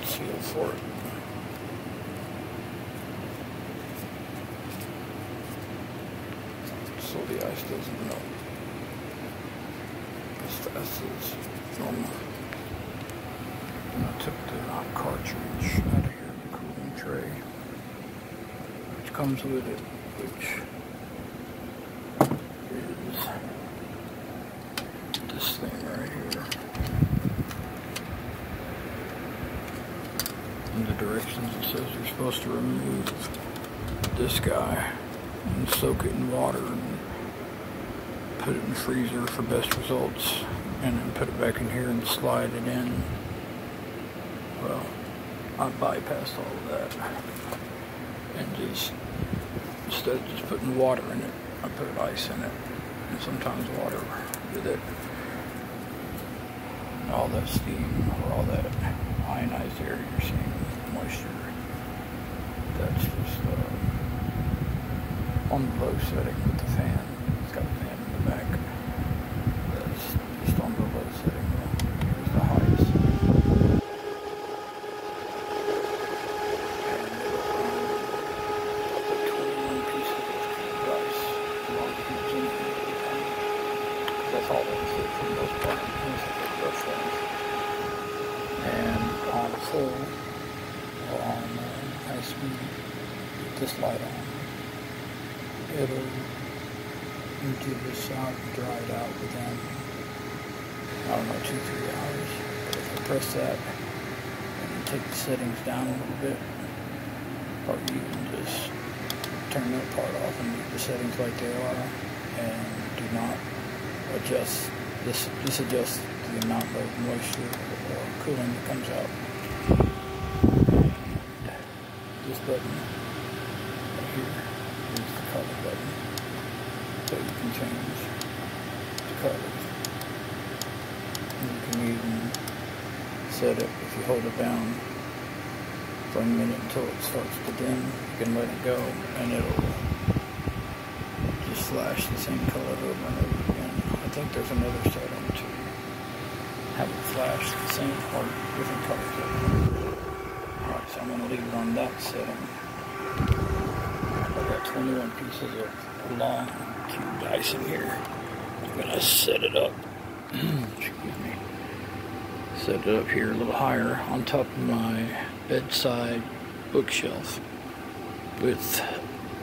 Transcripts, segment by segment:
seal for it. So the ice doesn't melt as fast as normal. And I took the cartridge out of here, the cooling tray, which comes with it, which is this thing right here. In the directions it says you're supposed to remove this guy and soak it in water and put it in the freezer for best results, and then put it back in here and slide it in. Well, I bypassed all of that and just, instead of just putting water in it, I put ice in it, and sometimes water with it. And all that steam, or all that ionized air you're seeing, moisture, that's just on the low setting with the fan. It's got a fan in the back. That's just on the low setting. Here's the highest. And it'll put 21 pieces of rice along the heat in. That's all that is for the most part. And on full, or on high speed, with this light on, it'll empty this out and dry it out within, I don't know, 2-3 hours. But if I press that and take the settings down a little bit, or you can just turn that part off and leave the settings like they are, and do not adjust this. Just adjust the amount of moisture or cooling that comes out. And this button right here is the color button, so you can change the colors. And you can even set it, if you hold it down for a minute until it starts to dim, you can let it go and it'll just flash the same color over and over again. I think there's another setting to have it flash the same or different colors. Alright, so I'm going to leave it on that setting. I've got 21 pieces of long cubed ice in here. I'm going to set it up. Excuse me. Set it up here a little higher on top of my bedside bookshelf with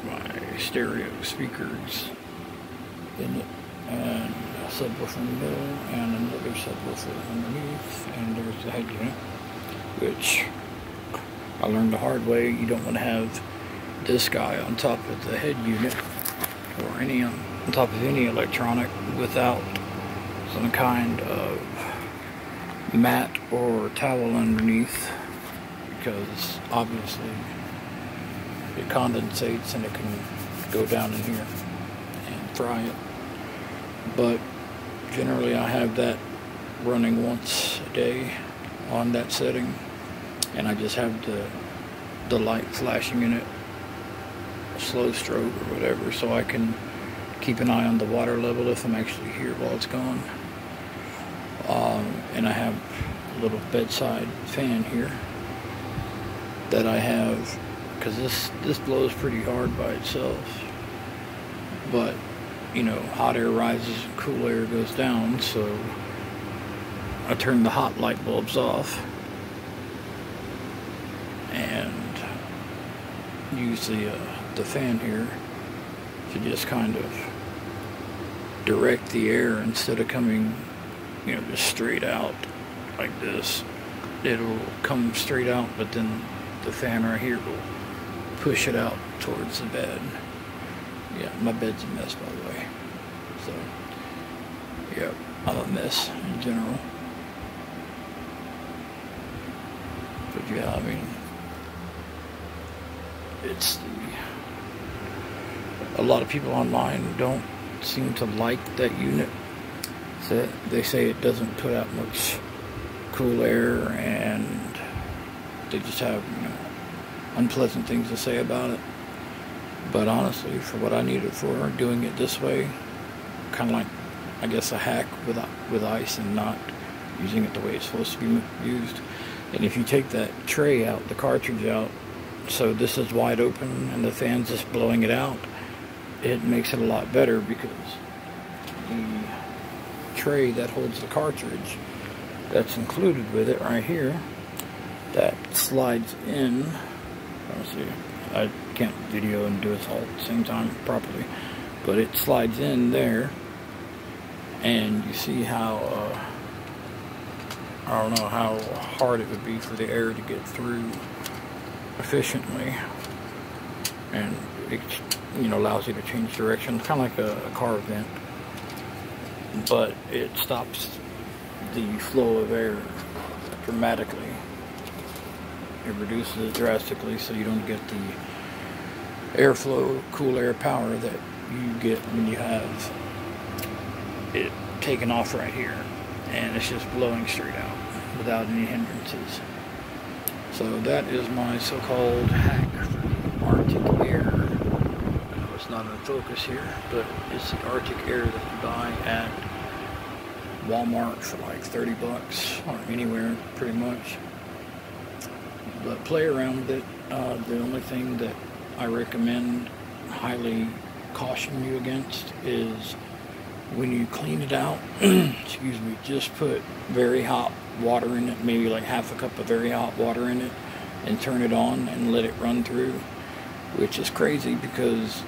my stereo speakers in it, and a subwoofer in the middle, and another subwoofer underneath, and there's the head unit, which I learned the hard way. You don't want to have this guy on top of the head unit, or any on top of any electronic, without some kind of mat or towel underneath, because obviously it condensates and it can go down in here and fry it. But generally I have that running once a day on that setting, and I just have the light flashing in it, slow stroke or whatever, so I can keep an eye on the water level if I'm actually here while it's gone. And I have a little bedside fan here that I have, because this blows pretty hard by itself, but you know, hot air rises and cool air goes down, so I turn the hot light bulbs off and use the fan here to just kind of direct the air instead of coming, you know, just straight out like this. It'll come straight out, but then the fan right here will push it out towards the bed. Yeah, my bed's a mess, by the way. So, yeah, I'm a mess in general. But yeah, I mean, it's a lot of people online don't seem to like that unit. So they say it doesn't put out much cool air, and they just have, you know, unpleasant things to say about it. But honestly, for what I need it for, doing it this way, kind of like, I guess, a hack with ice and not using it the way it's supposed to be used, And if you take that tray out, the cartridge out, so this is wide open and the fan's just blowing it out, it makes it a lot better, because the tray that holds the cartridge that's included with it right here, that slides in. Let's see, I can't video and do it all at the same time properly, but it slides in there, and you see how I don't know how hard it would be for the air to get through efficiently, and it, you know, allows you to change direction. It's kind of like a car vent, but it stops the flow of air dramatically. It reduces it drastically, so you don't get the airflow, cool air power that you get when you have it taken off right here, and it's just blowing straight out without any hindrances. So that is my so-called hack for Arctic air. I know it's not in focus here, but it's the Arctic air that you buy at Walmart for like 30 bucks, or anywhere pretty much. But play around with it. The only thing that I recommend, highly caution you against, is when you clean it out, excuse me, just put very hot water in it, maybe like half a cup of very hot water in it, and turn it on and let it run through, which is crazy, because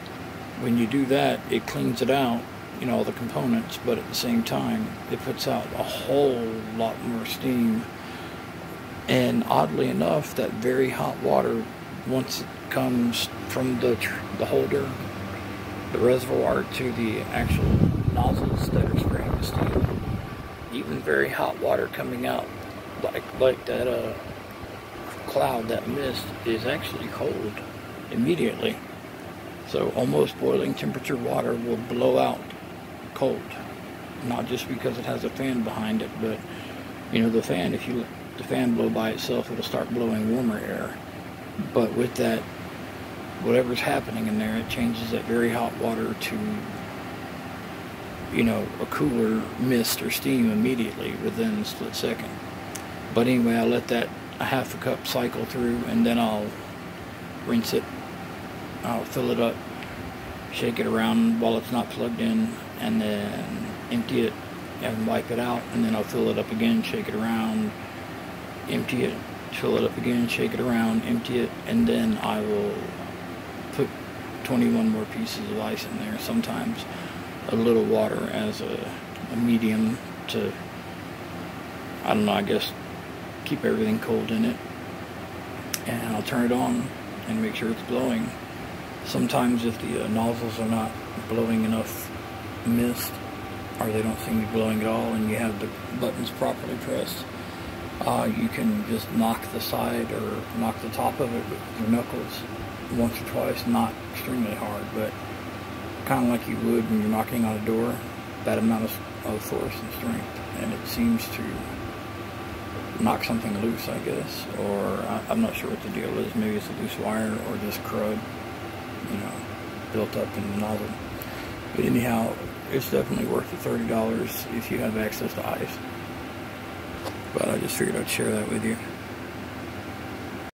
when you do that, it cleans it out, you know, all the components, but at the same time, it puts out a whole lot more steam. And oddly enough, that very hot water, once it comes from the holder, the reservoir, to the actual nozzles that are spraying the steam, even very hot water coming out like that cloud, that mist, is actually cold immediately. So almost boiling temperature water will blow out cold, not just because it has a fan behind it, but you know, the fan, if you let the fan blow by itself, it'll start blowing warmer air. But with that, whatever's happening in there, it changes that very hot water to, you know, a cooler mist or steam immediately within a split second. But anyway, I'll let that a half a cup cycle through, and then I'll rinse it. I'll fill it up, shake it around while it's not plugged in, and then empty it and wipe it out, and then I'll fill it up again, shake it around, empty it, fill it up again, shake it around, empty it, and then I will put 21 more pieces of ice in there, sometimes a little water as a medium to, I don't know, I guess keep everything cold in it. And I'll turn it on and make sure it's blowing. Sometimes if the nozzles are not blowing enough mist, or they don't seem to be blowing at all, and you have the buttons properly pressed, you can just knock the side or knock the top of it with your knuckles once or twice, not extremely hard, but kind of like you would when you're knocking on a door, that amount of force and strength, and it seems to knock something loose, I guess, or I'm not sure what the deal is. Maybe it's a loose wire or just crud, you know, built up in the nozzle. But anyhow, it's definitely worth the $30 if you have access to ice. But I just figured I'd share that with you.